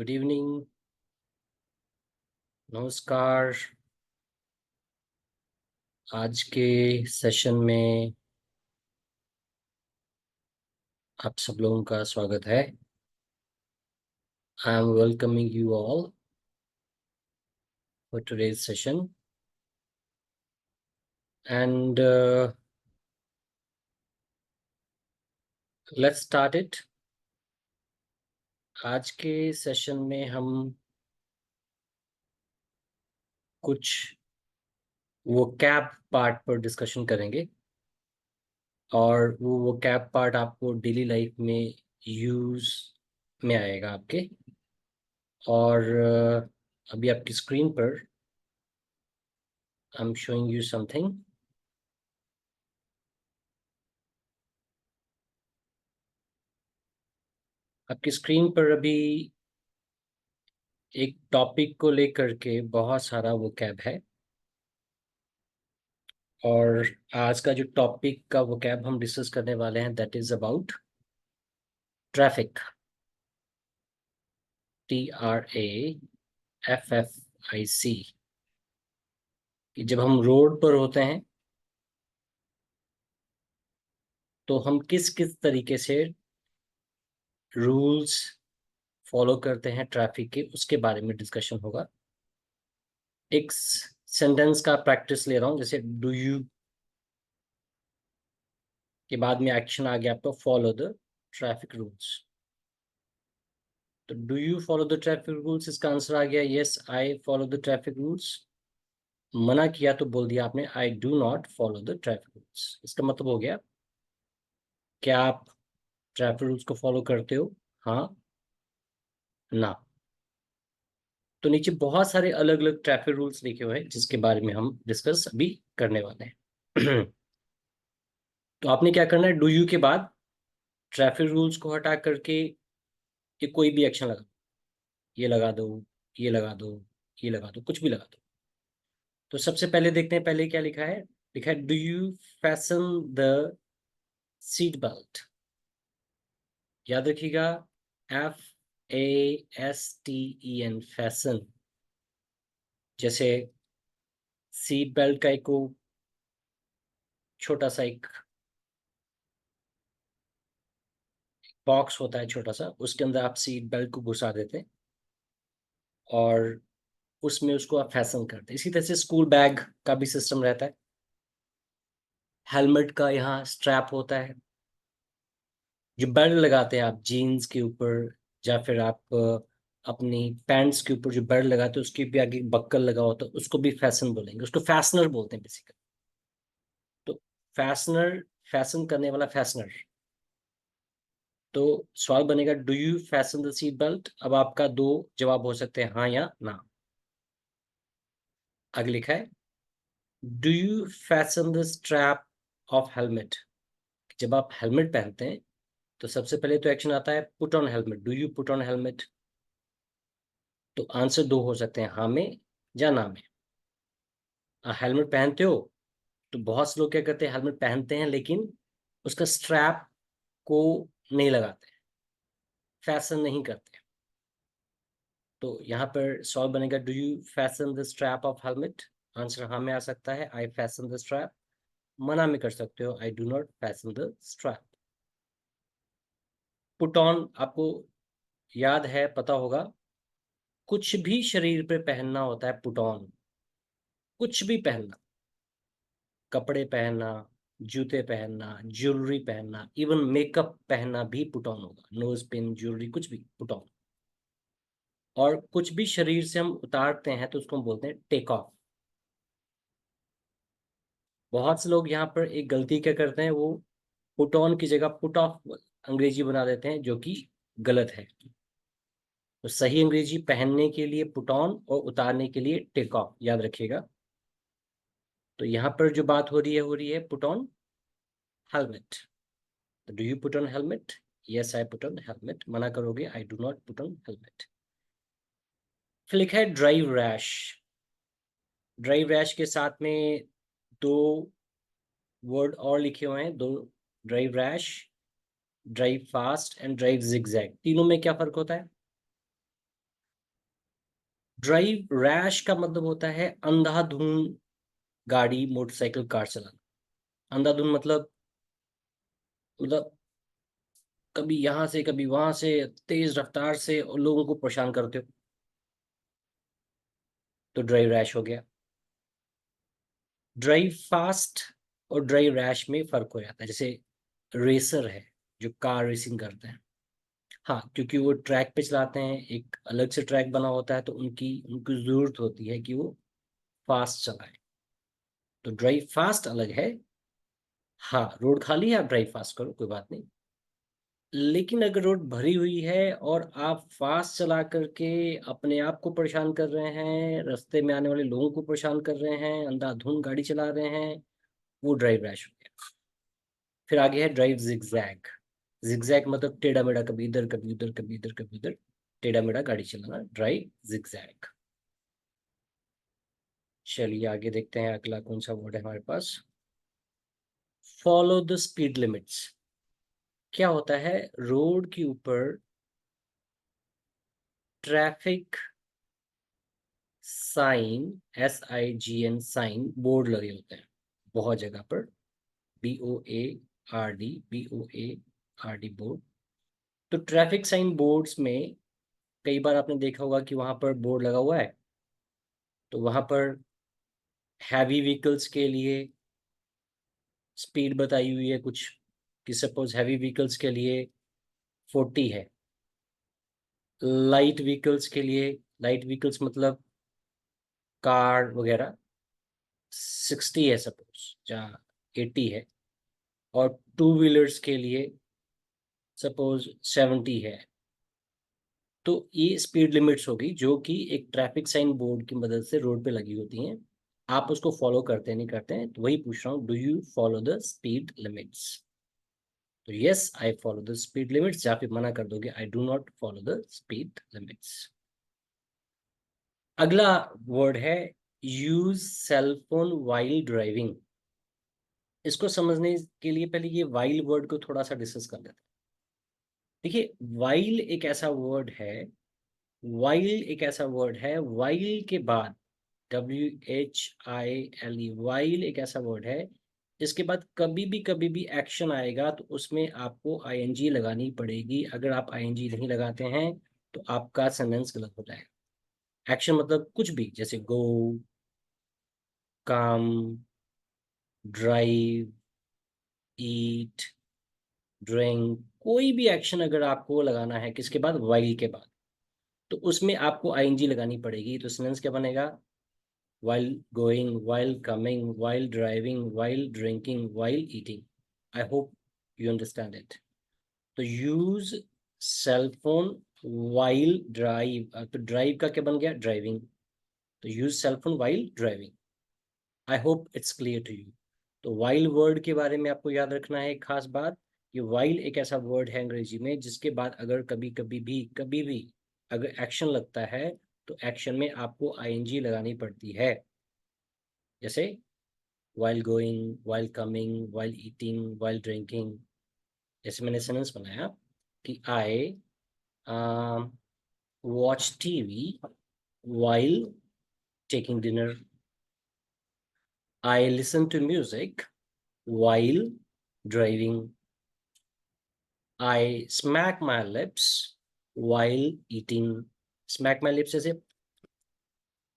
Good evening, नमस्कार। आज के सेशन में आप सब लोगों का स्वागत है। I am welcoming you all for today's session and let's start it. आज के सेशन में हम कुछ वोकैब पार्ट पर डिस्कशन करेंगे और वो वोकैब पार्ट आपको डेली लाइफ में यूज में आएगा आपके। और अभी आपकी स्क्रीन पर I am showing you something. आपकी स्क्रीन पर अभी एक टॉपिक को लेकर के बहुत सारा वोकैब है और आज का जो टॉपिक का वोकैब हम डिस्कस करने वाले हैं that is about traffic. TRAFFIC। कि जब हम रोड पर होते हैं तो हम किस किस तरीके से रूल्स फॉलो करते हैं ट्रैफिक के, उसके बारे में डिस्कशन होगा। एक सेंटेंस का प्रैक्टिस ले रहा हूँ, जैसे डू यू के बाद में एक्शन आ गया आपका फॉलो द ट्रैफिक रूल्स। तो do you follow the traffic rules, इसका आंसर आ गया yes I follow the traffic rules. मना किया तो बोल दिया आपने आई do not follow the traffic rules. इसका मतलब हो गया क्या आप ट्रैफिक रूल्स को फॉलो करते हो, हाँ ना। तो नीचे बहुत सारे अलग अलग ट्रैफिक रूल्स लिखे हुए हैं जिसके बारे में हम डिस्कस अभी करने वाले हैं। तो आपने क्या करना है, डू यू के बाद ट्रैफिक रूल्स को हटा करके ये कोई भी एक्शन लगा, ये लगा दो, ये लगा दो, ये लगा दो, कुछ भी लगा दो। तो सबसे पहले देखते हैं पहले क्या लिखा है। लिखा है do you fashion the seat belt. याद रखिएगा, FASTEN, फैसन। जैसे सीट बेल्ट का एक छोटा सा एक बॉक्स होता है छोटा सा, उसके अंदर आप सीट बेल्ट को घुसा देते हैं और उसमें उसको आप फैशन करते हैं। इसी तरह से स्कूल बैग का भी सिस्टम रहता है। हेलमेट का यहाँ स्ट्रैप होता है। जो बेल्ट लगाते हैं आप जीन्स के ऊपर या फिर आप अपनी पैंट्स के ऊपर जो बेल्ट लगाते हैं उसके भी आगे बक्कल लगा होता है, उसको भी फैशन बोलेंगे, उसको फैशनर बोलते हैं बेसिकली। तो फैशनर, फैशन करने वाला फैशनर। तो सवाल बनेगा do you fashion the seat belt. अब आपका दो जवाब हो सकते हैं, हाँ या ना। आगे लिखा है do you fashion the strap of helmet. जब आप हेलमेट पहनते हैं तो सबसे पहले तो एक्शन आता है put on helmet, do you put on helmet. तो आंसर दो हो सकते हैं, हाँ में या ना में। हेलमेट पहनते हो तो बहुत से लोग क्या करते हैं, हेलमेट पहनते हैं लेकिन उसका स्ट्रैप को नहीं लगाते, फैशन नहीं करते। तो यहाँ पर सवाल बनेगा do you fashion the strap of helmet. Answer हाँ में आ सकता है, आई फैशन द स्ट्रैप। मना में कर सकते हो, आई do not fashion the strap. Put on आपको याद है, पता होगा, कुछ भी शरीर पे पहनना होता है पुट ऑन। कुछ भी पहनना, कपड़े पहनना, जूते पहनना, ज्वेलरी पहनना, इवन मेकअप पहनना भी पुट ऑन होगा। नोज पिन, ज्वेलरी, कुछ भी पुट ऑन। और कुछ भी शरीर से हम उतारते हैं तो उसको हम बोलते हैं टेक ऑफ। बहुत से लोग यहाँ पर एक गलती क्या करते हैं, वो पुट ऑन की जगह पुट ऑफ अंग्रेजी बना देते हैं, जो कि गलत है। तो सही अंग्रेजी पहनने के लिए पुट ऑन और उतारने के लिए टेक ऑफ, याद रखिएगा। तो यहाँ पर जो बात हो रही है put on helmet. Do you put on helmet, yes I put on helmet. मना करोगे, आई do not put on helmet. फिर लिखा है ड्राइव रैश। ड्राइव रैश के साथ में दो वर्ड और लिखे हुए हैं, दो। Drive rash, drive fast and drive zigzag. तीनों में क्या फर्क होता है? ड्राइव रैश का मतलब होता है अंधाधुंध गाड़ी मोटरसाइकिल कार चलाना। अंधाधुंध मतलब कभी यहाँ से कभी वहां से तेज रफ्तार से और लोगों को परेशान करते हो, तो ड्राइव रैश हो गया। ड्राइव फास्ट और ड्राइव रैश में फर्क हो जाता है। जैसे रेसर है जो कार रेसिंग करते हैं, हाँ, क्योंकि वो ट्रैक पे चलाते हैं, एक अलग से ट्रैक बना होता है, तो उनकी उनको जरूरत होती है कि वो फास्ट चलाए, तो ड्राइव फास्ट अलग है। हाँ, रोड खाली है, आप ड्राइव फास्ट करो, कोई बात नहीं। लेकिन अगर रोड भरी हुई है और आप फास्ट चला करके अपने आप को परेशान कर रहे हैं, रास्ते में आने वाले लोगों को परेशान कर रहे हैं, अंधाधुंध गाड़ी चला रहे हैं, वो ड्राइव रैश हो गया। फिर आगे है ड्राइव जिगजैग। जिगजैग मतलब टेढ़ा मेढ़ा, कभी इधर कभी उधर, कभी इधर कभी उधर, टेढ़ा मेढ़ा गाड़ी चलाना, ड्राइव जिगजैग। चलिए आगे देखते हैं अगला कौन सा वर्ड है हमारे पास। Follow the speed limits. क्या होता है, रोड के ऊपर traffic sign, SIGN sign board लगे होते हैं बहुत जगह पर, BOARD बोर्ड। तो ट्रैफिक साइन बोर्ड्स में कई बार आपने देखा होगा कि वहां पर बोर्ड लगा हुआ है, तो वहां पर हैवी व्हीकल्स के लिए स्पीड बताई हुई है कुछ, कि सपोज हैवी व्हीकल्स के लिए 40 है, लाइट व्हीकल्स के लिए, लाइट व्हीकल्स मतलब कार वगैरह, 60 है सपोज, जहाँ 80 है, और टू व्हीलर्स के लिए सपोज 70 है। तो ये स्पीड लिमिट्स होगी जो कि एक ट्रैफिक साइन बोर्ड की मदद से रोड पे लगी होती हैं। आप उसको फॉलो करते नहीं करते हैं, तो वही पूछ रहा हूँ, do you follow the speed limits? तो yes I follow the speed limits, या फिर मना कर दोगे I do not follow the speed limits. अगला वर्ड है use cell phone while driving. इसको समझने के लिए पहले ये वाइल वर्ड को थोड़ा सा डिस्कस कर लेते हैं। देखिए, वाइल एक ऐसा वर्ड है, वाइल एक ऐसा वर्ड है, वाइल के बाद WHILE, वाइल एक ऐसा वर्ड है, इसके बाद कभी भी एक्शन आएगा तो उसमें आपको ING लगानी पड़ेगी। अगर आप ING नहीं लगाते हैं तो आपका सेंटेंस गलत हो जाएगा। एक्शन मतलब कुछ भी, जैसे गो, कम, ड्राइव, ईट, ड्रिंक, कोई भी एक्शन अगर आपको लगाना है किसके बाद, वाइल के बाद, तो उसमें आपको ING लगानी पड़ेगी। तो सेंटेंस क्या बनेगा, while going, while coming, while driving, while drinking, while eating. I hope you understand it. तो use cell phone while drive, तो drive का क्या बन गया, driving, तो use cell phone while driving. I hope it's clear to you. तो while word के बारे में आपको याद रखना है एक खास बात, कि while एक ऐसा वर्ड है अंग्रेजी में जिसके बाद अगर कभी भी अगर एक्शन लगता है तो एक्शन में आपको ING लगानी पड़ती है। जैसे while going, while coming, while eating, while drinking। जैसे मैंने सेंटेंस बनाया कि I watch TV while taking dinner, I listen to music while driving, I smack my lips while eating। smack my lips जैसे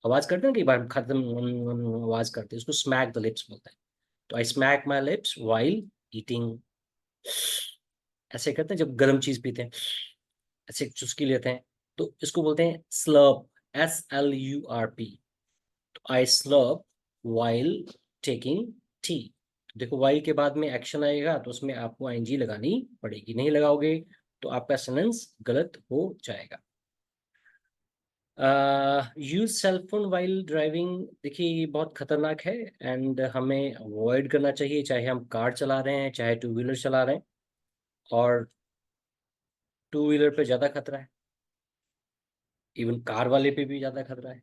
आवाज करते हैं, कई बार खत्म आवाज करते हैं, उसको स्मैक द लिप्स बोलते हैं। तो I smack my lips while eating, ऐसे करते हैं जब गर्म चीज पीते हैं, ऐसे चुस्की लेते हैं, तो इसको बोलते हैं स्लर्प, SLURP। तो आई स्लर्प वाइल टेकिंग टी। देखो, वाइल के बाद में एक्शन आएगा तो उसमें आपको ING लगानी पड़ेगी, नहीं लगाओगे तो आपका सेंटेंस गलत हो जाएगा। यूज सेलफोन वाइल ड्राइविंग, देखिए ये बहुत खतरनाक है एंड हमें अवॉइड करना चाहिए, चाहे हम कार चला रहे हैं चाहे टू व्हीलर चला रहे हैं। और टू व्हीलर पे ज़्यादा खतरा है, इवन कार वाले पे भी ज़्यादा खतरा है।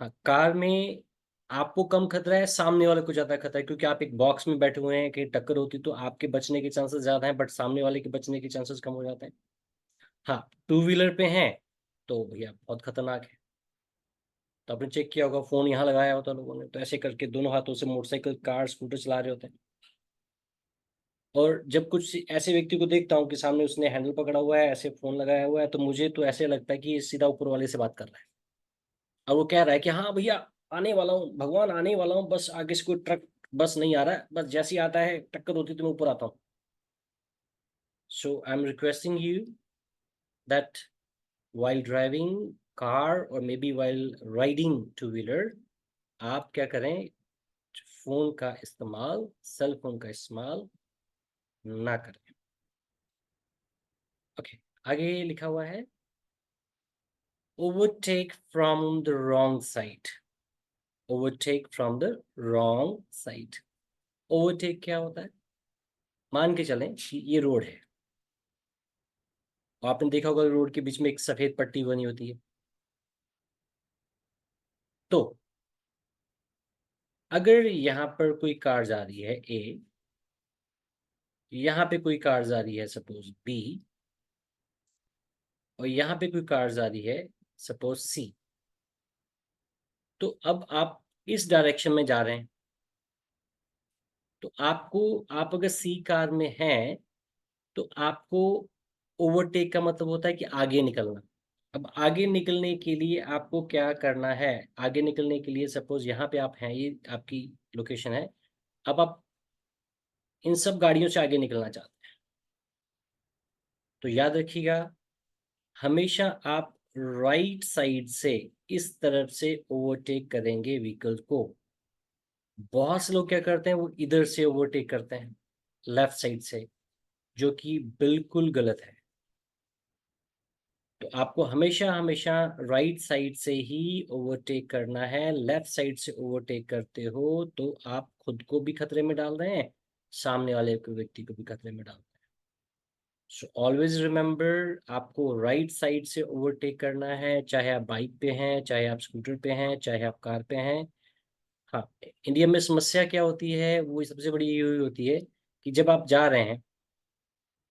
हाँ, कार में आपको कम खतरा है, सामने वाले को ज़्यादा खतरा है, क्योंकि आप एक बॉक्स में बैठे हुए हैं, कहीं टक्कर होती तो आपके बचने के चांसेस ज़्यादा हैं, बट सामने वाले के बचने के चांसेस कम हो जाते हैं। हाँ, टू व्हीलर पे हैं तो भैया बहुत खतरनाक है। तो आपने चेक किया होगा, फोन यहाँ लगाया होता लोगों ने, तो ऐसे करके दोनों हाथों से मोटरसाइकिल, कार, स्कूटर चला रहे होते हैं। और जब कुछ ऐसे व्यक्ति को देखता हूँ कि सामने उसने हैंडल पकड़ा हुआ है, ऐसे फोन लगाया हुआ है, तो मुझे तो ऐसे लगता है कि ये सीधा ऊपर वाले से बात कर रहा है, और वो कह रहा है कि हाँ भैया आने वाला हूँ, भगवान आने वाला हूँ, बस आगे से कोई ट्रक बस नहीं आ रहा है, बस जैसे ही आता है टक्कर होती है तो मैं ऊपर आता हूँ। So I am requesting you that while driving car or maybe while riding two wheeler, आप क्या करें, फोन का इस्तेमाल, सेल फोन का इस्तेमाल ना करें। ओके, आगे लिखा हुआ है overtake from the wrong side। overtake from the wrong side। overtake क्या होता है, मान के चलें कि ये रोड है, आपने देखा होगा रोड के बीच में एक सफेद पट्टी बनी होती है। तो अगर यहाँ पर कोई कार जा रही है ए, यहाँ पे कोई कार जा रही है सपोज बी, और यहाँ पे कोई कार जा रही है सपोज सी, तो अब आप इस डायरेक्शन में जा रहे हैं, तो आपको, आप अगर सी कार में हैं तो आपको ओवरटेक का मतलब होता है कि आगे निकलना। अब आगे निकलने के लिए आपको क्या करना है, आगे निकलने के लिए सपोज यहाँ पे आप हैं, ये आपकी लोकेशन है, अब आप इन सब गाड़ियों से आगे निकलना चाहते हैं, तो याद रखिएगा हमेशा आप राइट साइड से इस तरफ से ओवरटेक करेंगे व्हीकल को। बहुत से लोग क्या करते हैं, वो इधर से ओवरटेक करते हैं लेफ्ट साइड से, जो कि बिल्कुल गलत है। तो आपको हमेशा हमेशा राइट साइड से ही ओवरटेक करना है। लेफ्ट साइड से ओवरटेक करते हो तो आप खुद को भी खतरे में डाल रहे हैं, सामने वाले को व्यक्ति को भी खतरे में डाल रहे हैं। सो ऑलवेज रिमेंबर, आपको राइट साइड से ओवरटेक करना है, चाहे आप बाइक पे हैं, चाहे आप स्कूटर पे हैं, चाहे आप कार पे हैं। हाँ, इंडिया में समस्या क्या होती है, वो सबसे बड़ी ये होती है कि जब आप जा रहे हैं,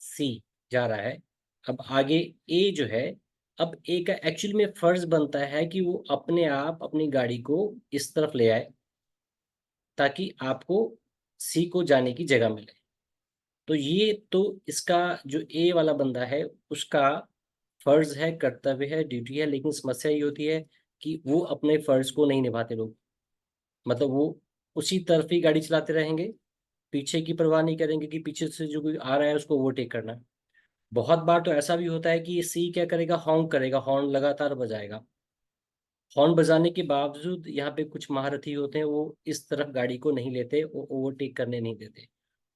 सी जा रहा है, अब आगे ए जो है, अब ए का एक्चुअली में फर्ज बनता है कि वो अपने आप अपनी गाड़ी को इस तरफ ले आए ताकि आपको सी को जाने की जगह मिले। तो ये तो इसका जो ए वाला बंदा है उसका फर्ज है, कर्तव्य है, ड्यूटी है, लेकिन समस्या ये होती है कि वो अपने फर्ज को नहीं निभाते लोग। मतलब वो उसी तरफ ही गाड़ी चलाते रहेंगे, पीछे की परवाह नहीं करेंगे कि पीछे से जो कोई आ रहा है उसको ओवरटेक करना है। बहुत बार तो ऐसा भी होता है कि सी क्या करेगा, हॉर्न करेगा, हॉर्न लगातार बजाएगा। हॉर्न बजाने के बावजूद यहाँ पे कुछ महारथी होते हैं, वो इस तरफ गाड़ी को नहीं लेते, वो ओवरटेक करने नहीं देते।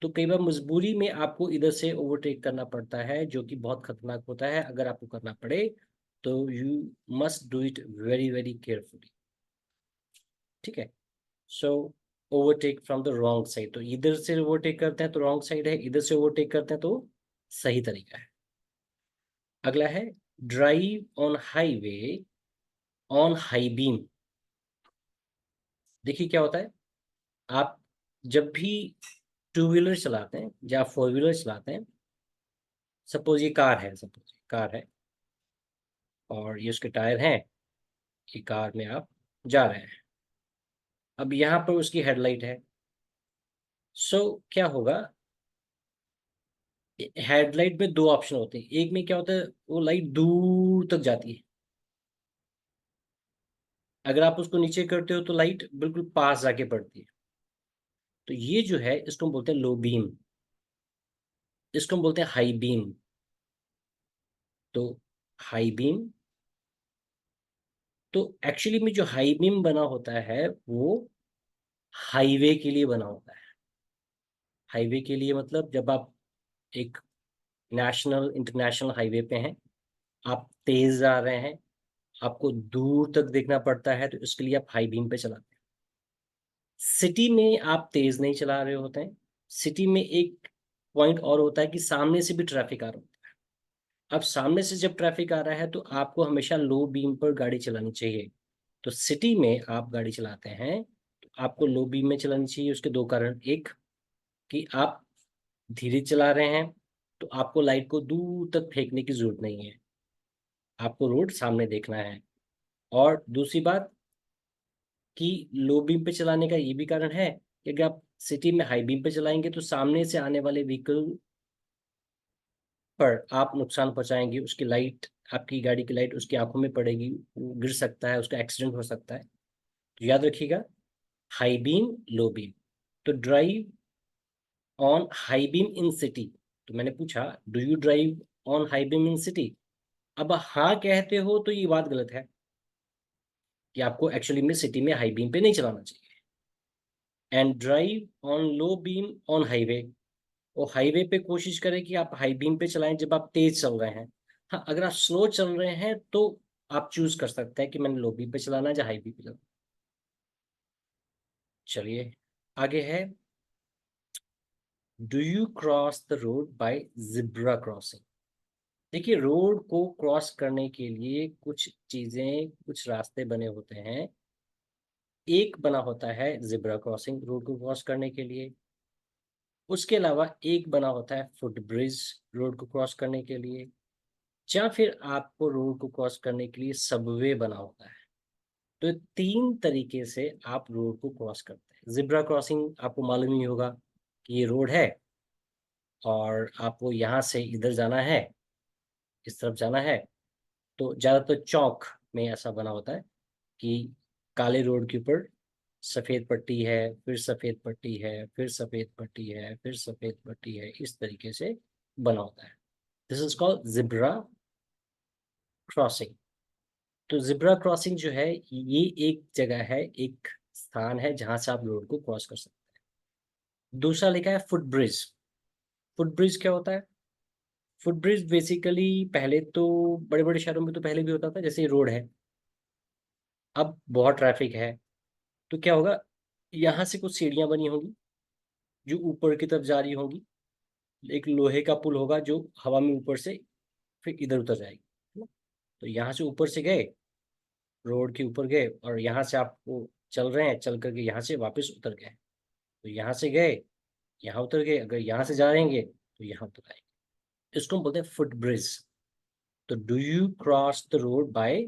तो कई बार मजबूरी में आपको इधर से ओवरटेक करना पड़ता है, जो कि बहुत खतरनाक होता है। अगर आपको करना पड़े तो you must do it very very carefully. ठीक है, so overtake from the wrong side, तो इधर से ओवरटेक करते हैं तो रॉन्ग साइड है, इधर से ओवरटेक करते हैं तो सही तरीका है। अगला है drive on highway on high beam. देखिए क्या होता है, आप जब भी टू व्हीलर चलाते हैं या फोर व्हीलर चलाते हैं, सपोज ये कार है, सपोज कार है और ये उसके टायर हैं, ये कार में आप जा रहे हैं, अब यहाँ पर उसकी हेडलाइट है। सो क्या होगा, हेडलाइट में दो ऑप्शन होते हैं, एक में क्या होता है वो लाइट दूर तक जाती है, अगर आप उसको नीचे करते हो तो लाइट बिल्कुल पास जाके पड़ती है। तो ये जो है इसको हम बोलते हैं लो बीम, इसको हम बोलते हैं हाई बीम। तो हाई बीम, तो एक्चुअली में जो हाई बीम बना होता है वो हाईवे के लिए बना होता है। हाईवे के लिए मतलब जब आप एक नेशनल इंटरनेशनल हाईवे पे हैं, आप तेज जा रहे हैं, आपको दूर तक देखना पड़ता है, तो इसके लिए आप हाई बीम पे चलाते हैं। सिटी में आप तेज नहीं चला रहे होते हैं, सिटी में एक पॉइंट और होता है कि सामने से भी ट्रैफिक आ रहा होता है। अब सामने से जब ट्रैफिक आ रहा है तो आपको हमेशा लो बीम पर गाड़ी चलानी चाहिए। तो सिटी में आप गाड़ी चलाते हैं तो आपको लो बीम में चलानी चाहिए। उसके दो कारण, एक कि आप धीरे चला रहे हैं तो आपको लाइट को दूर तक फेंकने की जरूरत नहीं है, आपको रोड सामने देखना है। और दूसरी बात, कि लो बीम पे चलाने का ये भी कारण है कि अगर आप सिटी में हाई बीम पे चलाएंगे तो सामने से आने वाले व्हीकल पर आप नुकसान पहुंचाएंगे, उसकी लाइट, आपकी गाड़ी की लाइट उसकी आंखों में पड़ेगी, वो गिर सकता है, उसका एक्सीडेंट हो सकता है। तो याद रखिएगा, हाई बीम, लो बीम। तो drive on high beam in city, तो मैंने पूछा do you drive on high beam in city. अब हाँ कहते हो तो ये बात गलत है कि आपको एक्चुअली में सिटी में हाई बीम पे नहीं चलाना चाहिए। And drive on low beam on highway, और हाईवे पे कोशिश करें कि आप हाई बीम पे चलाएं जब आप तेज चल रहे हैं। हाँ, अगर आप स्लो चल रहे हैं तो आप चूज कर सकते हैं कि मैंने लो बीम पे चलाना है या हाई बीम पे चलाना। चलिए आगे है, do you cross the road bye zebra crossing. देखिए, रोड को क्रॉस करने के लिए कुछ चीजें, कुछ रास्ते बने होते हैं। एक बना होता है जिब्रा क्रॉसिंग, रोड को क्रॉस करने के लिए। उसके अलावा एक बना होता है फुट ब्रिज, रोड को क्रॉस करने के लिए। या फिर आपको रोड को क्रॉस करने के लिए सबवे बना होता है। तो 3 तरीके से आप रोड को क्रॉस करते हैं। जिब्रा क्रॉसिंग आपको मालूम ही होगा कि ये रोड है और आपको यहाँ से इधर जाना है, इस तरफ जाना है। तो ज़्यादातर चौक में ऐसा बना होता है कि काले रोड के ऊपर सफ़ेद पट्टी है, फिर सफ़ेद पट्टी है, फिर सफ़ेद पट्टी है, फिर सफ़ेद पट्टी है, इस तरीके से बना होता है। This is called zebra crossing. तो जिब्रा क्रॉसिंग जो है, ये एक जगह है, एक स्थान है जहां से आप रोड को क्रॉस कर सकते हैं। दूसरा लिखा है फुट ब्रिज। फुट ब्रिज क्या होता है? फुट ब्रिज बेसिकली, पहले तो बड़े बड़े शहरों में तो पहले भी होता था, जैसे ये रोड है, अब बहुत ट्रैफिक है तो क्या होगा, यहाँ से कुछ सीढ़ियाँ बनी होंगी जो ऊपर की तरफ जा रही होंगी। एक लोहे का पुल होगा जो हवा में ऊपर से फिर इधर उतर जाएगी, है ना? तो यहाँ से ऊपर से गए, रोड के ऊपर गए, और यहाँ से आपको चल रहे हैं, चल करके यहाँ से वापस उतर गए। तो यहाँ से गए, यहाँ उतर गए, अगर यहाँ से जा रहेंगे तो यहाँ उतर आएंगे। इसको हम बोलते हैं फुट ब्रिज। तो do you cross the road by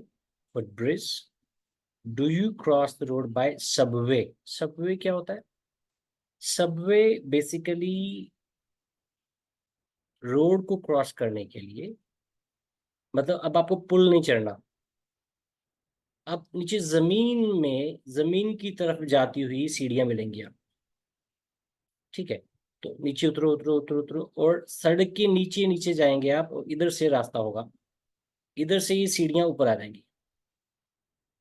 foot bridge, do you cross the road by Subway. Subway क्या होता है? सबवे बेसिकली रोड को क्रॉस करने के लिए, मतलब अब आपको पुल नहीं चढ़ना, अब नीचे जमीन में, जमीन की तरफ जाती हुई सीढ़ियां मिलेंगी आप। ठीक है, तो नीचे उतरो उतरो उतरो उतरो और सड़क के नीचे नीचे जाएंगे आप, और इधर से रास्ता होगा, इधर से ये सीढ़ियां ऊपर आ जाएंगी।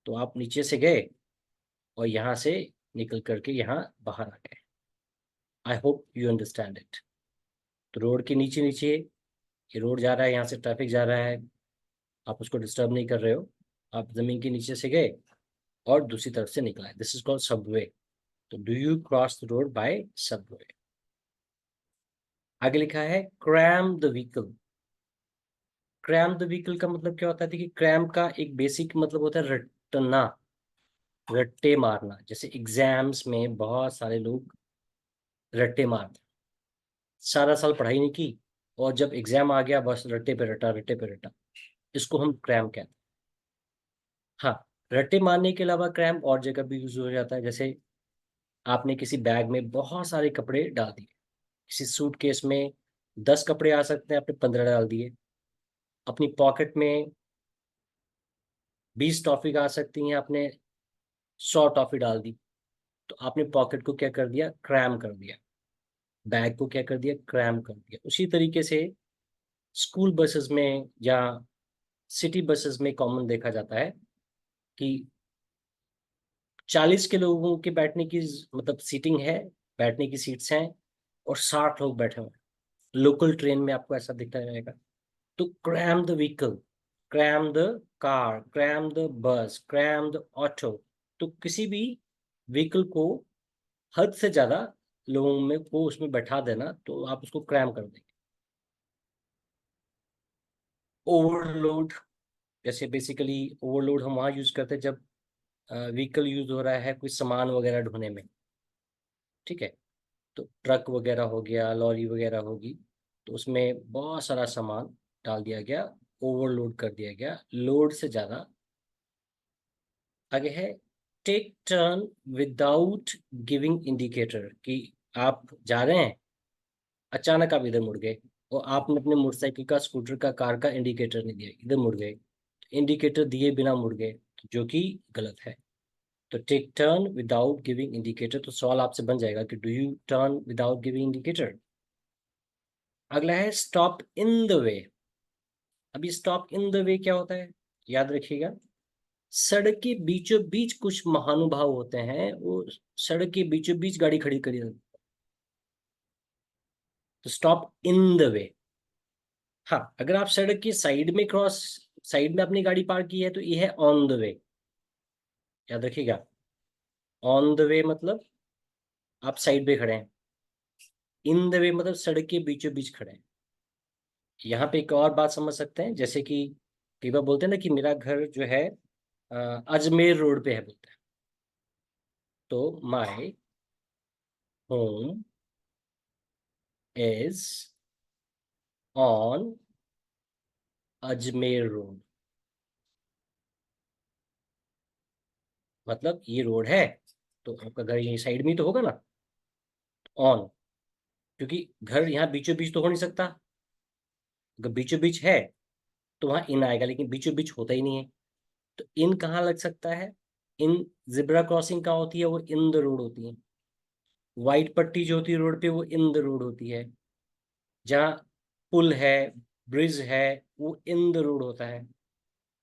तो आप नीचे से गए और यहाँ से निकल करके यहाँ बाहर आ गए। I hope you understand it. तो रोड के नीचे नीचे, ये रोड जा रहा है, यहाँ से ट्रैफिक जा रहा है, आप उसको डिस्टर्ब नहीं कर रहे हो, आप जमीन के नीचे से गए और दूसरी तरफ से निकला है। This is called subway. तो do you cross the road by subway. आगे लिखा है cram the vehicle. Cram the vehicle का मतलब क्या होता है? देखिए, क्रैम का एक बेसिक मतलब होता है रटना, रट्टे मारना। जैसे एग्जाम्स में बहुत सारे लोग रट्टे मारते हैं, सारा साल पढ़ाई नहीं की और जब एग्जाम आ गया बस रट्टे पे रटा, रट्टे पे रटा। इसको हम क्रैम कहते हैं। हाँ, रट्टे मारने के अलावा क्रैम और जगह भी यूज हो जाता है। जैसे आपने किसी बैग में बहुत सारे कपड़े डाल दिए, किसी सूटकेस में 10 कपड़े आ सकते हैं, आपने 15 डाल दिए। अपनी पॉकेट में 20 टॉफी आ सकती हैं, आपने 100 टॉफी डाल दी। तो आपने पॉकेट को क्या कर दिया? क्रैम कर दिया। बैग को क्या कर दिया? क्रैम कर दिया। उसी तरीके से स्कूल बसेस में या सिटी बसेस में कॉमन देखा जाता है कि 40 के लोगों के बैठने की मतलब सीटिंग है, बैठने की सीट्स हैं, और 60 लोग बैठे हुए हैं। लोकल ट्रेन में आपको ऐसा दिखता रहेगा। तो cram the vehicle, cram the car, cram the bus, cram the auto. तो किसी भी व्हीकल को हद से ज्यादा लोगों में को उसमें बैठा देना, तो आप उसको क्रैम कर देंगे। ओवरलोड, जैसे बेसिकली ओवरलोड हम वहाँ यूज करते हैं जब व्हीकल यूज हो रहा है कोई सामान वगैरह ढोने में। ठीक है, तो ट्रक वगैरह हो गया, लॉरी वगैरह होगी, तो उसमें बहुत सारा सामान डाल दिया गया, ओवरलोड कर दिया गया, लोड से ज़्यादा। आगे है take turn without giving indicator, कि आप जा रहे हैं, अचानक आप इधर मुड़ गए और आपने अपने मोटरसाइकिल का, स्कूटर का, कार का इंडिकेटर नहीं दिया, इधर मुड़ गए, इंडिकेटर दिए बिना मुड़ गए, जो कि गलत है। तो take turn without giving indicator, तो सवाल आपसे बन जाएगा कि do you turn without giving indicator. अगला है स्टॉप इन द वे। अभी स्टॉप इन द वे क्या होता है, याद रखिएगा, सड़क के बीचों बीच कुछ महानुभाव होते हैं, वो सड़क के बीचों बीच गाड़ी खड़ी करी रहती है। तो स्टॉप इन द वे। हाँ, अगर आप सड़क की साइड में अपनी गाड़ी पार्क की है तो ये है ऑन द वे, याद रखिएगा। ऑन द वे मतलब आप साइड पे खड़े हैं, इन द वे मतलब सड़क के बीचों बीच खड़े हैं। यहाँ पे एक और बात समझ सकते हैं, जैसे कि कई बार बोलते हैं ना कि मेरा घर जो है अजमेर रोड पे है, बोलते हैं। तो my home is on Ajmer road, मतलब ये रोड है, तो आपका घर यही साइड में ही तो होगा ना, ऑन, क्योंकि घर यहाँ बीचों बीच तो हो नहीं सकता। अगर बीचों बीच है तो वहां इन आएगा, लेकिन बीचों बीच होता ही नहीं है। तो इन कहाँ लग सकता है, इन जिब्रा क्रॉसिंग कहाँ होती है, वो इन द रोड होती है। व्हाइट पट्टी जो होती है रोड पे, वो इन द रोड होती है। जहाँ पुल है, ब्रिज है, वो इन द रोड होता है।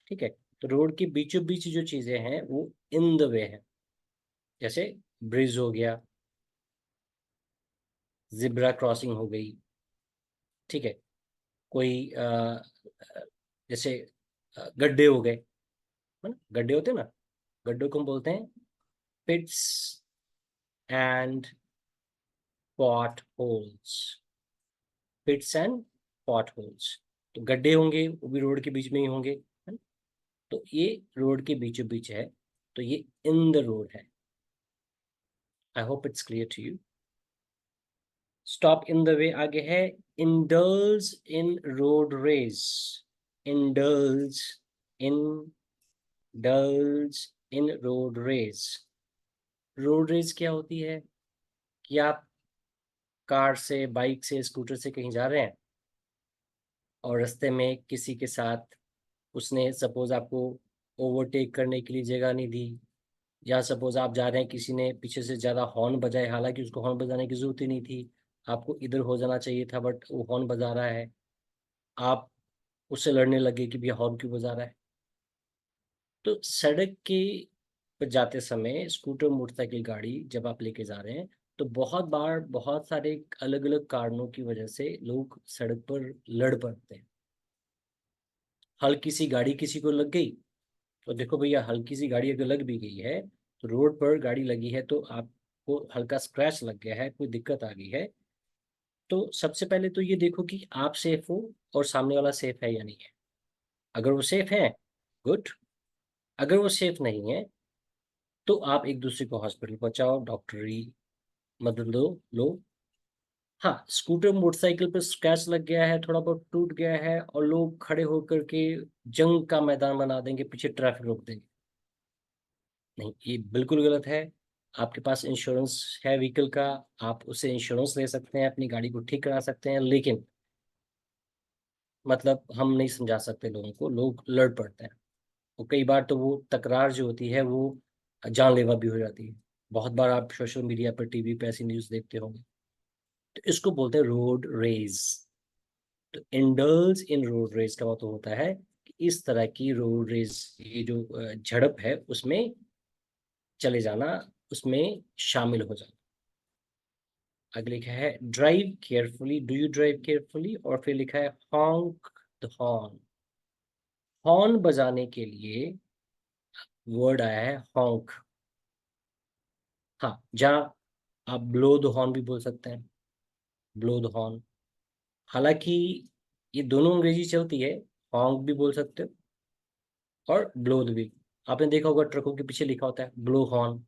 ठीक है, तो रोड के बीचों बीच जो चीजें हैं वो इन द वे है। जैसे ब्रिज हो गया, जिब्रा क्रॉसिंग हो गई, ठीक है, कोई जैसे गड्ढे हो गए, है ना, गड्ढे होते हैं ना, गड्ढों को हम बोलते हैं pits and potholes. Pits and potholes, तो गड्ढे होंगे वो भी रोड के बीच में ही होंगे, है ना? तो ये रोड के बीचों बीच है, तो ये इन द रोड है। I hope it's clear to you. Stop in the way आगे है indulge in road race. Indulge in डल्ज in road race. Road race क्या होती है, कि आप कार से, बाइक से, स्कूटर से कहीं जा रहे हैं और रास्ते में किसी के साथ उसने सपोज आपको ओवरटेक करने के लिए जगह नहीं दी, या सपोज आप जा रहे हैं, किसी ने पीछे से ज़्यादा हॉर्न बजाए, हालांकि उसको हॉर्न बजाने की जरूरत ही नहीं थी, आपको इधर हो जाना चाहिए था, बट वो हॉर्न बजा रहा है, आप उससे लड़ने लगे कि भैया हॉर्न क्यों बजा रहा है। तो सड़क के पर जाते समय स्कूटर, मोटरसाइकिल, गाड़ी जब आप लेके जा रहे हैं, तो बहुत बार बहुत सारे अलग अलग कारणों की वजह से लोग सड़क पर लड़ पड़ते हैं। हल्की सी गाड़ी किसी को लग गई, तो देखो भैया, हल्की सी गाड़ी अगर लग भी गई है, तो रोड पर गाड़ी लगी है तो आपको हल्का स्क्रैच लग गया है, कोई दिक्कत आ गई है, तो सबसे पहले तो ये देखो कि आप सेफ हो और सामने वाला सेफ है या नहीं है। अगर वो सेफ है, गुड। अगर वो सेफ नहीं है, तो आप एक दूसरे को हॉस्पिटल पहुंचाओ, डॉक्टरी मदद लो। हाँ, स्कूटर मोटरसाइकिल पर स्क्रैच लग गया है, थोड़ा बहुत टूट गया है, और लोग खड़े होकर के जंग का मैदान बना देंगे, पीछे ट्रैफिक रोक देंगे, नहीं, ये बिल्कुल गलत है। आपके पास इंश्योरेंस है व्हीकल का, आप उससे इंश्योरेंस ले सकते हैं, अपनी गाड़ी को ठीक करा सकते हैं, लेकिन मतलब हम नहीं समझा सकते लोगों को, लोग लड़ पड़ते हैं। और कई बार तो वो तकरार जो होती है वो जानलेवा भी हो जाती है। बहुत बार आप सोशल मीडिया पर, टीवी पे ऐसी न्यूज़ देखते होंगे। तो इसको बोलते हैं रोड रेज। तो इंडल्ज इन रोड रेस का मतलब होता है कि इस तरह की रोड रेस, ये जो झड़प है उसमें चले जाना, उसमें शामिल हो जाना। अगले लिखा है drive carefully, do you drive carefully, और फिर लिखा है हॉन्क द हॉर्न। हॉर्न बजाने के लिए वर्ड आया है हॉन्क। हाँ, जहाँ आप ब्लो द हॉर्न भी बोल सकते हैं, ब्लो द हॉर्न। हालांकि ये दोनों अंग्रेजी चलती है, हॉन्क भी बोल सकते हो और ब्लो भी। आपने देखा होगा ट्रकों के पीछे लिखा होता है ब्लो हॉर्न।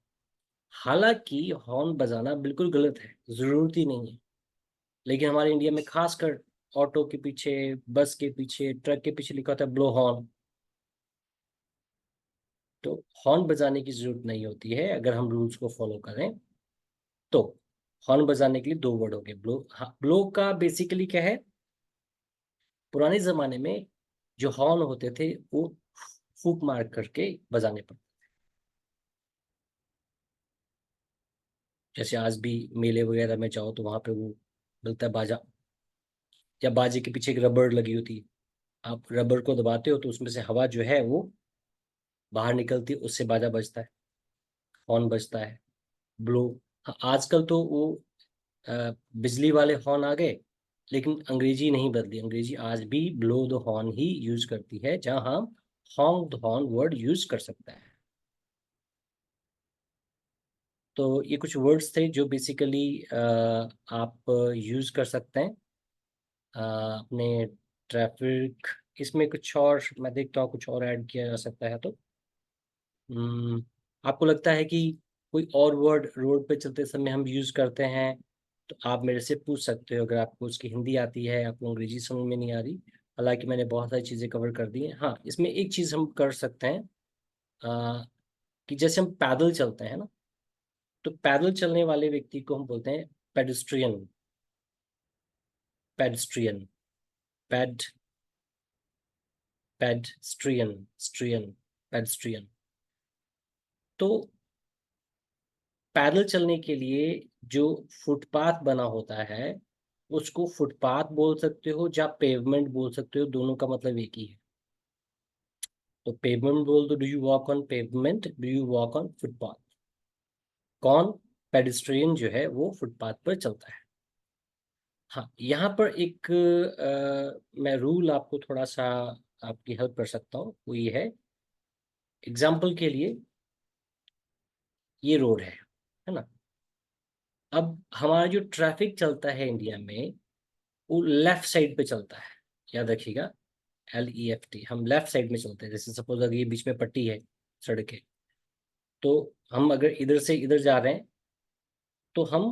हालांकि हॉर्न बजाना बिल्कुल गलत है, जरूरत ही नहीं है, लेकिन हमारे इंडिया में खासकर ऑटो के पीछे, बस के पीछे, ट्रक के पीछे लिखा होता है ब्लो हॉर्न। तो हॉर्न बजाने की जरूरत नहीं होती है अगर हम रूल्स को फॉलो करें तो। हॉर्न बजाने के लिए दो वर्ड हो गए, ब्लो। हाँ, ब्लो का बेसिकली क्या है, पुराने जमाने में जो हॉर्न होते थे वो फूक मार करके बजाने पड़ते। जैसे आज भी मेले वगैरह में जाओ तो वहां पे वो मिलता है बाजा, या बाजे के पीछे एक रबड़ लगी होती है, आप रबड़ को दबाते हो तो उसमें से हवा जो है वो बाहर निकलती है, उससे बाजा बजता है, हॉर्न बजता है, ब्लो। हाँ, आजकल तो वो बिजली वाले हॉर्न आ गए, लेकिन अंग्रेजी नहीं बदली, अंग्रेजी आज भी blow the horn he use करती है, जहां हम हॉन्क द हॉर्न वर्ड यूज कर सकते हैं। तो ये कुछ वर्ड्स थे जो बेसिकली आप यूज कर सकते हैं अपने ट्रैफिक। इसमें कुछ और मैं देखता हूँ कुछ और ऐड किया जा सकता है तो आपको लगता है कि कोई और वर्ड रोड पे चलते समय हम यूज करते हैं तो आप मेरे से पूछ सकते हो, अगर आपको उसकी हिंदी आती है, आपको अंग्रेजी समझ में नहीं आ रही। हालांकि मैंने बहुत सारी चीज़ें कवर कर दी हैं। हाँ, इसमें एक चीज़ हम कर सकते हैं कि जैसे हम पैदल चलते हैं ना, तो पैदल चलने वाले व्यक्ति को हम बोलते हैं पेडेस्ट्रियन। पेडेस्ट्रियन, पेड पेडेस्ट्रियन, स्ट्रियन, पेडेस्ट्रियन। तो पैदल चलने के लिए जो फुटपाथ बना होता है उसको फुटपाथ बोल सकते हो या पेवमेंट बोल सकते हो, दोनों का मतलब एक ही है। तो पेवमेंट बोल दो, do you walk on pavement, do you walk on footpath. कौन? पेडिस्ट्रियन जो है वो फुटपाथ पर चलता है। हाँ, यहाँ पर एक मैं रूल आपको थोड़ा सा आपकी हेल्प कर सकता हूँ, वो ये है। एग्जाम्पल के लिए ये रोड है ना। अब हमारा जो ट्रैफिक चलता है इंडिया में वो लेफ्ट साइड पे चलता है, याद रखिएगा। LEFT, हम लेफ्ट साइड में चलते हैं। जैसे सपोज अगर ये बीच में पट्टी है सड़क के, तो हम अगर इधर से इधर जा रहे हैं तो हम,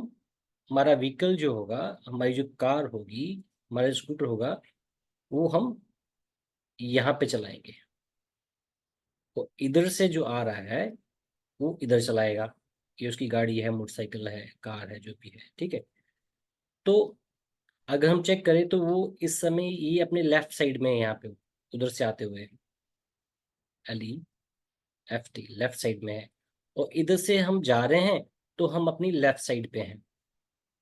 हमारा व्हीकल जो होगा, हमारी जो कार होगी, हमारा स्कूटर होगा, वो हम यहाँ पे चलाएंगे। तो इधर से जो आ रहा है वो इधर चलाएगा, ये उसकी गाड़ी है, मोटरसाइकिल है, कार है, जो भी है, ठीक है। तो अगर हम चेक करें तो वो इस समय ये अपने लेफ्ट साइड में है, यहाँ पे उधर से आते हुए। LEFT लेफ्ट साइड में है, और इधर से हम जा रहे हैं तो हम अपनी लेफ्ट साइड पे हैं,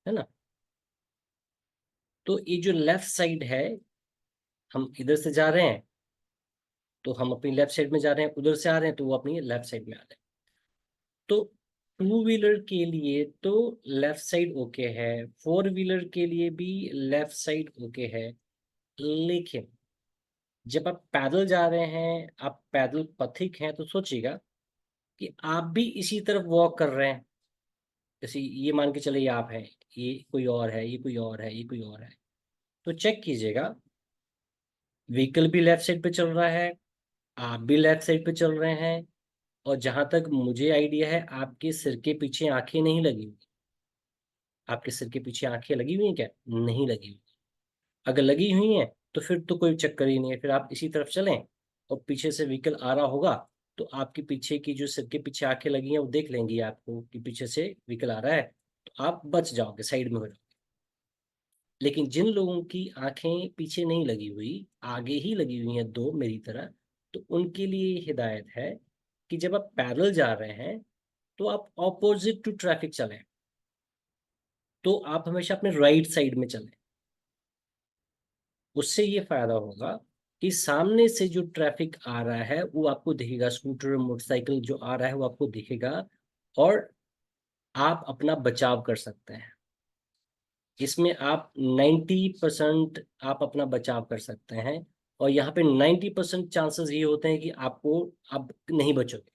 है ना। तो ये जो लेफ्ट साइड है, हम इधर से जा रहे हैं तो हम अपनी लेफ्ट साइड में जा रहे हैं, उधर से आ रहे हैं तो वो अपनी लेफ्ट साइड में आ रहे हैं। तो टू व्हीलर के लिए तो लेफ्ट साइड ओके है, फोर व्हीलर के लिए भी लेफ्ट साइड ओके है। लेकिन जब आप पैदल जा रहे हैं, आप पैदल पथिक हैं, तो सोचिएगा कि आप भी इसी तरफ वॉक कर रहे हैं। जैसे ये मान के चले, ये आप हैं, ये कोई और है, ये कोई और है, ये कोई और है। तो चेक कीजिएगा, व्हीकल भी लेफ्ट साइड पे चल रहा है, आप भी लेफ्ट साइड पे चल रहे हैं, और जहां तक मुझे आइडिया है आपके सिर के पीछे आंखें नहीं लगी हुई। आपके सिर के पीछे आंखें लगी हुई हैं क्या? नहीं लगी हुई। अगर लगी हुई हैं तो फिर तो कोई चक्कर ही नहीं है, फिर आप इसी तरफ चलें, और पीछे से व्हीकल आ रहा होगा तो आपके पीछे की जो सिर के पीछे आंखें लगी हैं वो देख लेंगी आपको कि पीछे से व्हीकल आ रहा है, तो आप बच जाओगे, साइड में हो जाओगे। लेकिन जिन लोगों की आंखें पीछे नहीं लगी हुई, आगे ही लगी हुई हैं दो मेरी तरह, तो उनके लिए हिदायत है कि जब आप पैदल जा रहे हैं तो आप ऑपोजिट टू ट्रैफिक चलें। तो आप हमेशा अपने राइट साइड में चलें। उससे ये फायदा होगा कि सामने से जो ट्रैफिक आ रहा है वो आपको दिखेगा, स्कूटर मोटरसाइकिल जो आ रहा है वो आपको दिखेगा, और आप अपना बचाव कर सकते हैं। इसमें आप 90% आप अपना बचाव कर सकते हैं, और यहाँ पे 90% चांसेस ये होते हैं कि आपको, आप नहीं बचोगे।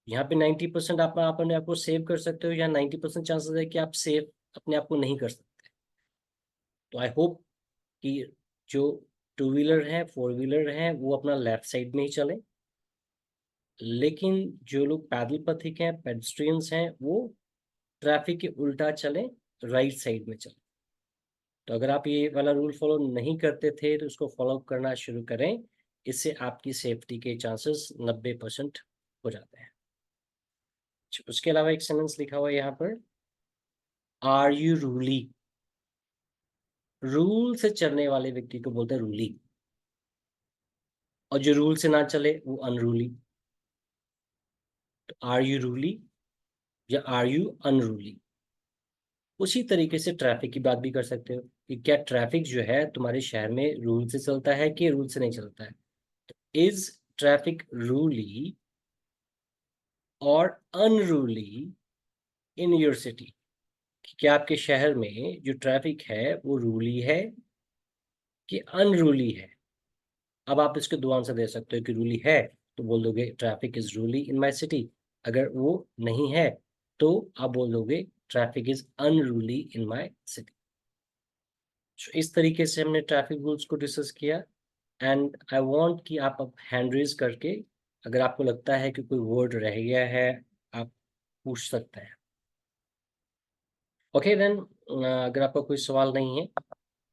यहाँ पे 90% आप अपने आप को सेव कर सकते हो, या 90% चांसेस है कि आप सेव अपने आप को नहीं कर सकते। तो आई होप कि जो टू व्हीलर है, फोर व्हीलर है, वो अपना लेफ्ट साइड में ही चले। लेकिन जो लोग पैदल पथिक हैं, पेडेस्ट्रियंस हैं, वो ट्रैफिक के उल्टा चलें, राइट साइड में चलें। तो अगर आप ये वाला रूल फॉलो नहीं करते थे तो उसको फॉलो करना शुरू करें। इससे आपकी सेफ्टी के चांसेस 90% हो जाते हैं। उसके अलावा एक सेंटेंस लिखा हुआ है यहाँ पर, आर यू रूली। रूल से चलने वाले व्यक्ति को बोलते हैं रूली, और जो रूल से ना चले वो अनरूली। तो आर यू रूली या आर यू अनरूली। उसी तरीके से ट्रैफिक की बात भी कर सकते हो कि क्या ट्रैफिक जो है तुम्हारे शहर में रूल से चलता है कि रूल से नहीं चलता है। इज ट्रैफिक रूली और अनरूली इन योर सिटी। क्या आपके शहर में जो ट्रैफिक है वो रूली है कि अनरूली है। अब आप इसके दो आंसर दे सकते हो कि रूली है तो बोल दोगे traffic is ruly in my city, अगर वो नहीं है तो आप बोल दोगे traffic is unruly in my city. इस तरीके से हमने ट्रैफिक रूल्स को डिस्कस किया। एंड आई वांट कि आप अब हैंड रेज करके अगर आपको लगता है कि कोई वर्ड रह गया है आप पूछ सकते हैं। ओके देन, अगर आपका कोई सवाल नहीं है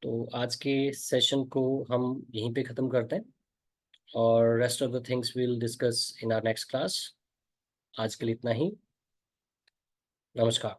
तो आज के सेशन को हम यहीं पे ख़त्म करते हैं, और rest of the things will discuss in our next class. आज के लिए इतना ही। नमस्कार।